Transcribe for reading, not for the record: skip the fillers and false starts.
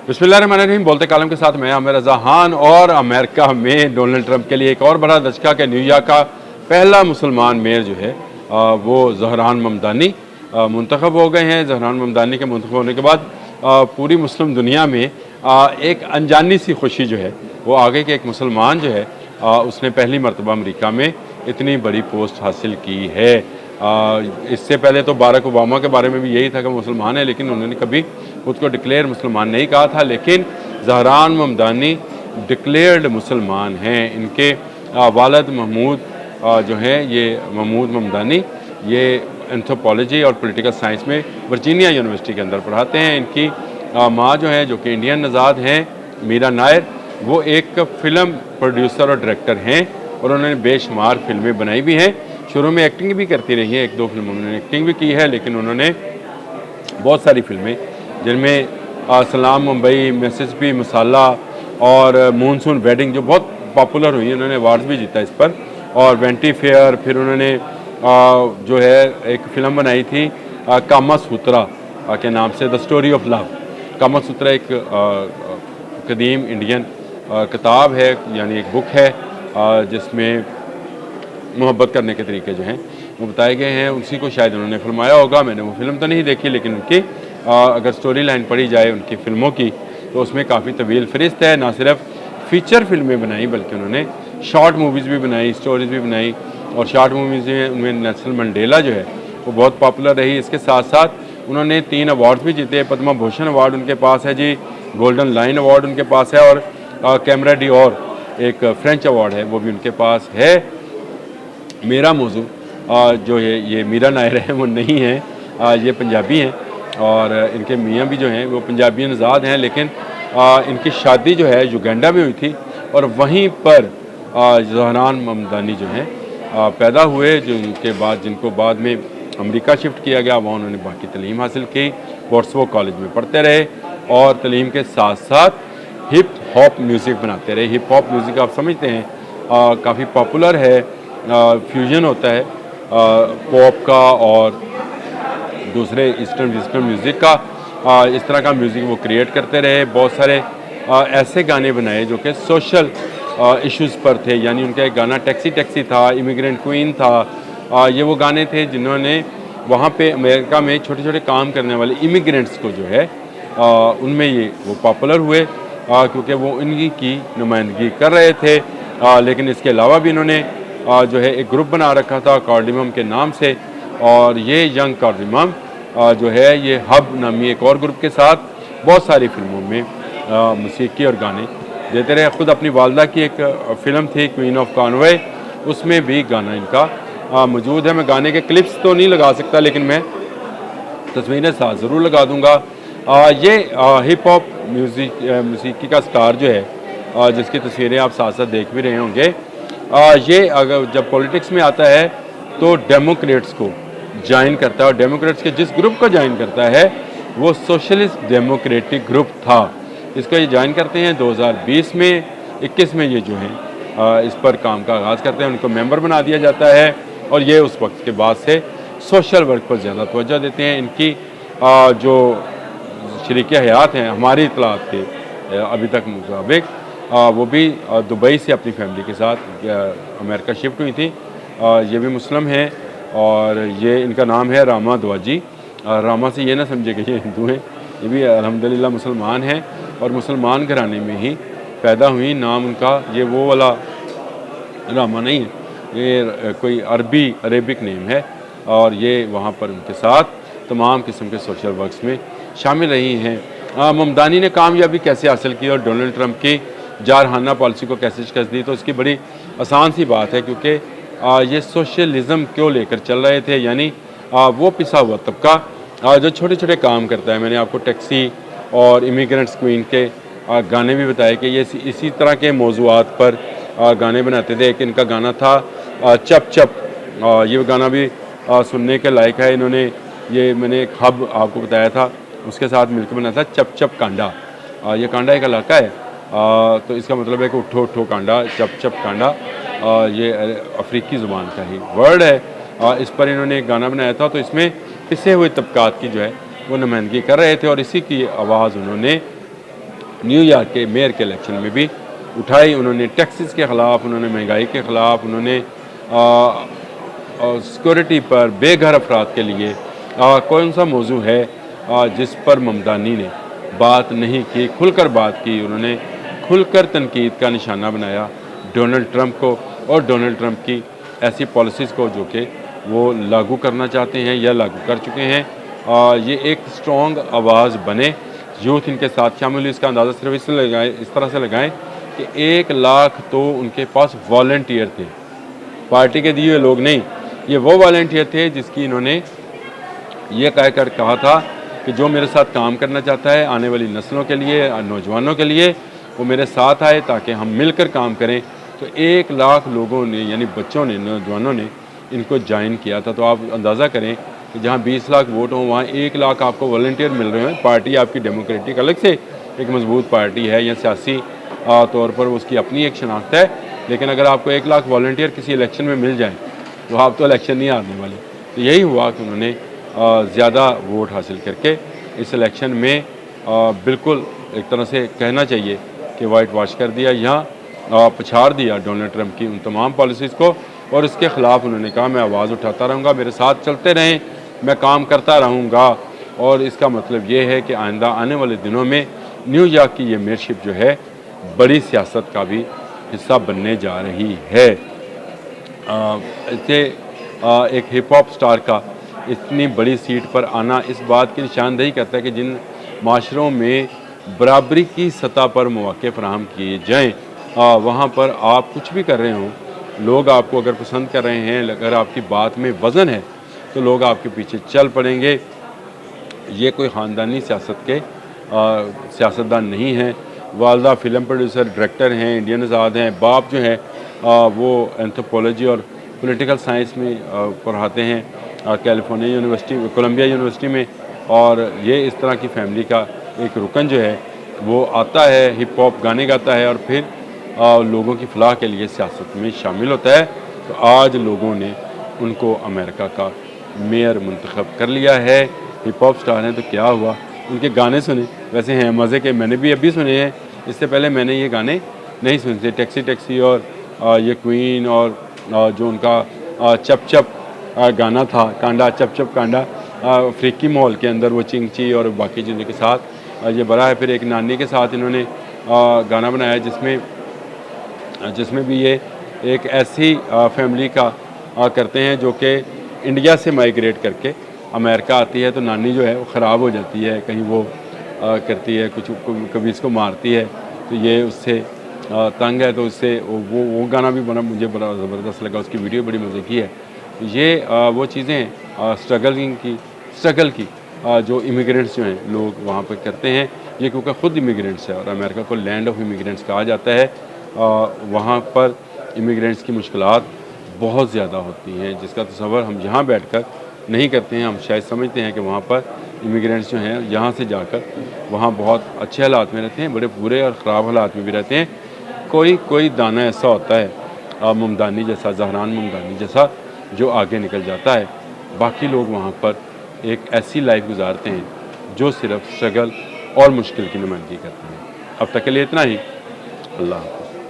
बिस्मिल्लाहिर्रहमानिर्रहीम। बोलते कालम के साथ मैं आमिर रज़ा खान। और अमेरिका में डोनाल्ड ट्रंप के लिए एक और बड़ा धचका कि न्यूयॉर्क का पहला मुसलमान मेयर जो है वो ज़हरान ममदानी मुंतखब हो गए हैं। ज़हरान ममदानी के मुंतखब होने के बाद पूरी मुस्लिम दुनिया में एक अनजानी सी खुशी जो है वो आ गई कि एक मुसलमान जो है उसने पहली मरतबा अमरीका में इतनी बड़ी पोस्ट हासिल की है। इससे पहले तो बारक ओबामा के बारे में भी यही था कि मुसलमान है, लेकिन उन्होंने कभी खुद को डिक्लेयर मुसलमान नहीं कहा था। लेकिन ज़हरान ममदानी डिक्लेयर्ड मुसलमान हैं। इनके वालिद महमूद जो हैं, ये महमूद ममदानी, ये एंथ्रोपोलॉजी और पॉलिटिकल साइंस में वर्जीनिया यूनिवर्सिटी के अंदर पढ़ाते हैं। इनकी माँ जो है, जो कि इंडियन नज़ाद हैं, मीरा नायर, वो एक फ़िल्म प्रोड्यूसर और डायरेक्टर हैं और उन्होंने बेशुमार फिल्में बनाई भी हैं। शुरू में एक्टिंग भी करती रही हैं, एक दो फिल्मों में उन्होंने एक्टिंग भी की है, लेकिन उन्होंने बहुत सारी फिल्में जिनमें सलाम मुंबई, मिसिसिपी मसाला और मानसून वेडिंग जो बहुत पॉपुलर हुई, उन्होंने अवार्ड्स भी जीता इस पर, और वेंटी फेयर। फिर उन्होंने जो है एक फ़िल्म बनाई थी कामा सूत्रा के नाम से, द स्टोरी ऑफ लव। कामा सूत्रा एक कदीम इंडियन किताब है, यानी एक बुक है जिसमें मोहब्बत करने के तरीके जो हैं वो बताए गए हैं। उसी को शायद उन्होंने फिल्माया होगा। मैंने वो फिल्म तो नहीं देखी, लेकिन उनकी अगर स्टोरी लाइन पढ़ी जाए उनकी फ़िल्मों की तो उसमें काफ़ी तवील फ़हरिस्त है। ना सिर्फ फ़ीचर फिल्में बनाई बल्कि उन्होंने शॉर्ट मूवीज़ भी बनाई, स्टोरीज़ भी बनाई। और शॉर्ट मूवीज़ में उनमें नेल्सन मंडेला जो है वो बहुत पॉपुलर रही। इसके साथ साथ उन्होंने 3 अवार्ड्स भी जीते। पद्मा भूषण अवार्ड उनके पास है जी, गोल्डन लाइन अवार्ड उनके पास है, और कैमरा डी और एक फ्रेंच अवार्ड है वो भी उनके पास है। मेरा मौजू जो है ये मीरा नायर है वो नहीं है, ये पंजाबी हैं और इनके मियाँ भी जो हैं वो पंजाबी नज़ाद हैं। लेकिन इनकी शादी जो है युगांडा में हुई थी और वहीं पर ज़हरान ममदानी जो हैं पैदा हुए, जिनको बाद में अमेरिका शिफ्ट किया गया। वहाँ उन्होंने बाकी तलीम हासिल की, वॉट्सवो कॉलेज में पढ़ते रहे और तलीम के साथ साथ हिप हॉप म्यूज़िक बनाते रहे। हिप हॉप म्यूज़िक आप समझते हैं काफ़ी पॉपुलर है, फ्यूजन होता है पॉप का और दूसरे ईस्टर्न वेस्टर्न म्यूज़िक का। इस तरह का म्यूज़िक वो क्रिएट करते रहे। बहुत सारे ऐसे गाने बनाए जो कि सोशल इश्यूज़ पर थे, यानी उनका एक गाना टैक्सी टैक्सी था, इमिग्रेंट क्वीन था। ये वो गाने थे जिन्होंने वहाँ पे अमेरिका में छोटे छोटे काम करने वाले इमिग्रेंट्स को जो है उनमें ये वो पॉपुलर हुए क्योंकि वो इनकी की नुमाइंदगी कर रहे थे। लेकिन इसके अलावा भी इन्होंने जो है एक ग्रुप बना रखा था कार्डिमम के नाम से, और ये यंग कार्डिमम जो है ये हब नामी एक और ग्रुप के साथ बहुत सारी फिल्मों में मौसीकी और गाने देते रहे। ख़ुद अपनी वालदा की एक फ़िल्म थी क्वीन ऑफ कॉनवे, उसमें भी गाना इनका मौजूद है। मैं गाने के क्लिप्स तो नहीं लगा सकता, लेकिन मैं तस्वीरें साथ ज़रूर लगा दूँगा। ये हिप हॉप मौसीकी का स्टार जो है जिसकी तस्वीरें आप साथ साथ देख भी रहे होंगे, ये अगर जब पॉलिटिक्स में आता है तो डेमोक्रेट्स को ज्वाइन करता है, और डेमोक्रेट्स के जिस ग्रुप को ज्वाइन करता है वो सोशलिस्ट डेमोक्रेटिक ग्रुप था। इसको ये ज्वाइन करते हैं 2020 में, 21 में ये जो हैं इस पर काम का आगाज़ करते हैं, उनको मेंबर बना दिया जाता है और ये उस वक्त के बाद से सोशल वर्क पर ज़्यादा तवज्जो देते हैं। इनकी जो शरीक हयात हैं हमारी इतलात के अभी तक मुताबिक वो भी दुबई से अपनी फैमिली के साथ अमेरिका शिफ्ट हुई थी। ये भी मुस्लिम हैं और ये इनका नाम है रामा दवाजी। रामा से ये ना समझे कि ये हिंदू हैं, ये भी अल्हम्दुलिल्लाह मुसलमान हैं और मुसलमान घराने में ही पैदा हुई। नाम उनका ये वो वाला रामा नहीं है, ये कोई अरेबिक नेम है, और ये वहाँ पर उनके साथ तमाम किस्म के सोशल वर्क्स में शामिल रही हैं। ममदानी ने कामयाबी कैसे हासिल की और डोनाल्ड ट्रंप की जारहाना पॉलिसी को कैसे शिकस्त दी, तो इसकी बड़ी आसान सी बात है, क्योंकि ये सोशलिज़म क्यों लेकर चल रहे थे, यानी वो पिसा हुआ तबका जो छोटे छोटे काम करता है। मैंने आपको टैक्सी और इमिग्रेंट्स क्वीन के गाने भी बताए कि ये इसी तरह के मौज़ूआत पर गाने बनाते थे। एक इनका गाना था चप चप, ये गाना भी सुनने के लायक है। इन्होंने ये मैंने एक हब आपको बताया था उसके साथ मिलकर बनाया था चप चप कांडा। ये कांडा एक इलाका है, तो इसका मतलब है कि उठो उठो कांडा, चप चप कांडा, ये अफ्रीकी ज़ुबान का ही वर्ड है। इस पर इन्होंने एक गाना बनाया था, तो इसमें पिसे हुए तबकात की जो है वो नुमाइंदगी कर रहे थे और इसी की आवाज़ उन्होंने न्यूयॉर्क के मेयर के इलेक्शन में भी उठाई। उन्होंने टैक्सेस के ख़िलाफ़, उन्होंने महंगाई के ख़िलाफ़, उन्होंने सिक्योरिटी पर, बेघर अफराद के लिए कौन सा मौजू है जिस पर ममदानी ने बात नहीं की, खुलकर बात की। उन्होंने खुलकर तनकीद का निशाना बनाया डोनाल्ड ट्रंप को और डोनाल्ड ट्रंप की ऐसी पॉलिसीज़ को जो कि वो लागू करना चाहते हैं या लागू कर चुके हैं। ये एक स्ट्रॉन्ग आवाज़ बने, यूथ इनके साथ शामिल हुई। इसका अंदाज़ा सिर्फ इस तरह से लगाएं कि 1 लाख तो उनके पास वॉलंटियर थे, पार्टी के दिए हुए लोग नहीं। ये वो वॉलंटियर थे जिसकी इन्होंने ये कहकर कहा था कि जो मेरे साथ काम करना चाहता है आने वाली नस्लों के लिए, नौजवानों के लिए, वो मेरे साथ आए ताकि हम मिलकर काम करें। तो 1 लाख लोगों ने, यानी बच्चों ने, नौजवानों ने इनको ज्वाइन किया था। तो आप अंदाज़ा करें कि जहाँ 20 लाख वोट हों वहाँ 1 लाख आपको वॉलंटियर मिल रहे हैं। पार्टी आपकी डेमोक्रेटिक अलग से एक मजबूत पार्टी है या सियासी तौर पर उसकी अपनी एक शनाख्त है, लेकिन अगर आपको 1 लाख वॉलंटियर किसी इलेक्शन में मिल जाए तो आप तो इलेक्शन नहीं हारने वाले। तो यही हुआ कि उन्होंने ज़्यादा वोट हासिल करके इस इलेक्शन में बिल्कुल एक तरह से कहना चाहिए कि वाइट वॉश कर दिया, यहाँ पछाड़ दिया डोनाल्ड ट्रंप की उन तमाम पॉलिसीज़ को। और इसके ख़िलाफ़ उन्होंने कहा मैं आवाज़ उठाता रहूँगा, मेरे साथ चलते रहें, मैं काम करता रहूँगा। और इसका मतलब ये है कि आइंदा आने वाले दिनों में न्यूयॉर्क की ये मेयरशिप जो है बड़ी सियासत का भी हिस्सा बनने जा रही है। इसे एक हिप हॉप स्टार का इतनी बड़ी सीट पर आना इस बात की निशानदेही करता है कि जिन माशरों में बराबरी की सतह पर मौके फराहम किए जाएँ, वहाँ पर आप कुछ भी कर रहे हों, लोग आपको अगर पसंद कर रहे हैं, अगर आपकी बात में वज़न है तो लोग आपके पीछे चल पड़ेंगे। ये कोई ख़ानदानी सियासत के सियासतदान नहीं हैं। वालदा फ़िल्म प्रोड्यूसर, डायरेक्टर हैं, इंडियन आज़ाद हैं। बाप जो है वो एंथ्रोपोलॉजी और पॉलिटिकल साइंस में पढ़ाते हैं कैलिफोर्निया यूनिवर्सिटी, कोलंबिया यूनिवर्सिटी में। और ये इस तरह की फैमिली का एक रुकन जो है वो आता है, हिप हॉप गाने गाता है और फिर लोगों की फलाह के लिए सियासत में शामिल होता है। तो आज लोगों ने उनको अमेरिका का मेयर मुंतखब कर लिया है। हिप हॉप स्टार हैं तो क्या हुआ, उनके गाने सुने, वैसे हैं मज़े के, मैंने भी अभी सुने हैं, इससे पहले मैंने ये गाने नहीं सुने थे। टैक्सी टैक्सी और ये क्वीन और जो उनका चप चप गाना था, कांडा चप चप कांडा, अफ्रीकी माहौल के अंदर वो चिंगची और बाकी चीज़ों के साथ ये बड़ा है। फिर एक नानी के साथ इन्होंने गाना बनाया जिसमें भी ये एक ऐसी फैमिली का करते हैं जो कि इंडिया से माइग्रेट करके अमेरिका आती है। तो नानी जो है वो ख़राब हो जाती है, कहीं वो करती है कुछ, कभी इसको मारती है, तो ये उससे तंग है, तो उससे वो गाना भी मुझे बड़ा ज़बरदस्त लगा, उसकी वीडियो बड़ी मज़े की है। तो ये वो चीज़ें स्ट्रगल की जो इमिग्रेंट्स जो हैं लोग वहाँ पर करते हैं। ये क्योंकि ख़ुद इमिग्रेंट्स है और अमेरिका को लैंड ऑफ इमिग्रेंट्स कहा जाता है। वहाँ पर इमिग्रेंट्स की मुश्किलात बहुत ज़्यादा होती हैं जिसका तसव्वुर हम यहाँ बैठकर नहीं करते हैं। हम शायद समझते हैं कि वहाँ पर इमिग्रेंट्स जो हैं यहाँ से जाकर वहाँ बहुत अच्छे हालात में रहते हैं, बड़े बुरे और ख़राब हालात में भी रहते हैं। कोई दाना ऐसा होता है ममदानी जैसा, ज़हरान ममदानी जैसा, जो आगे निकल जाता है। बाकी लोग वहाँ पर एक ऐसी लाइफ गुजारते हैं जो सिर्फ स्ट्रगल और मुश्किल की नुमाइंदगी करते हैं। अब तक के लिए इतना ही। अल्लाह।